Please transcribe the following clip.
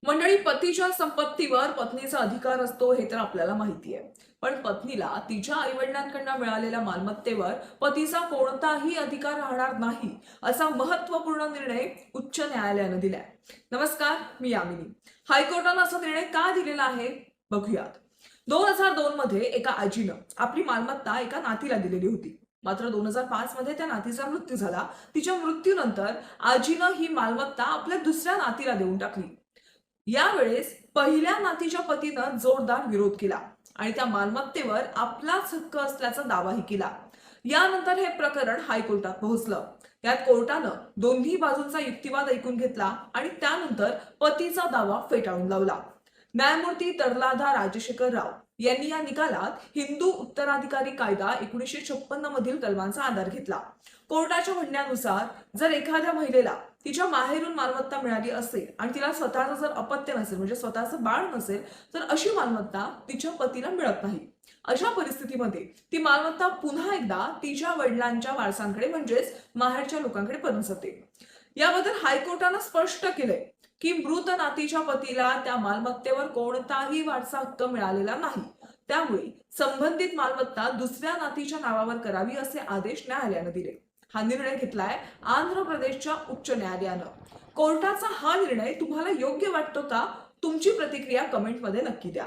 मंडळी, पतीच्या संपत्तीवर पत्नीचा अधिकार असतो हे तर आपल्याला माहिती आहे. पण पत्नीला तिच्या आईवडिलांकडून मिळालेल्या मालमत्तेवर पतीचा कोणताही अधिकार राहणार नाही, असा महत्त्वपूर्ण निर्णय उच्च न्यायालयानं दिलाय. नमस्कार, मी यामिनी. हायकोर्टानं असा निर्णय का दिलेला आहे बघूयात. 2002 मध्ये एका आजीनं आपली मालमत्ता एका नातीला दिलेली होती. मात्र 2005 मध्ये त्या नातीचा मृत्यू झाला. तिच्या मृत्यूनंतर आजीनं ही मालमत्ता आपल्या दुसऱ्या नातीला देऊन टाकली. यावेळेस पहिल्या नातीच्या पतीनं जोरदार विरोध केला आणि त्या मालमत्तेवर आपलाच हक्क असल्याचा दावाही केला. यानंतर हे प्रकरण हायकोर्टात पोहोचलं. यात कोर्टानं दोन्ही बाजूंचा युक्तिवाद ऐकून घेतला आणि त्यानंतर पतीचा दावा फेटाळून लावला. न्यायमूर्ती तरलाधा राजशेखर राव यांनी या निकालात हिंदू उत्तराधिकारी कायदा 1956 मधील कलमांचा आधार घेतला. कोर्टाच्या म्हणण्यानुसार जर एखाद्या महिलेला तिच्या माहेरून मालमत्ता मिळाली असेल आणि तिला स्वतःचं जर अपत्य नसेल, म्हणजे स्वतःचं बाळ नसेल, तर अशी मालमत्ता तिच्या पतीला मिळत नाही. अशा परिस्थितीमध्ये ती मालमत्ता पुन्हा एकदा तिच्या वडिलांच्या वारसांकडे म्हणजेच माहेरच्या लोकांकडे परत जाते. याबद्दल हायकोर्टानं स्पष्ट केलंय की मृत नातीच्या पतीला त्या मालमत्तेवर कोणताही वारसा हक्क मिळालेला नाही. त्यामुळे संबंधित मालमत्ता दुसऱ्या नातीच्या नावावर करावी असे आदेश न्यायालयानं दिले. हा निर्णय घेतलाय आंध्र प्रदेशच्या उच्च न्यायालयानं. कोर्टाचा हा निर्णय तुम्हाला योग्य वाटतो का? तुमची प्रतिक्रिया कमेंटमध्ये नक्की द्या.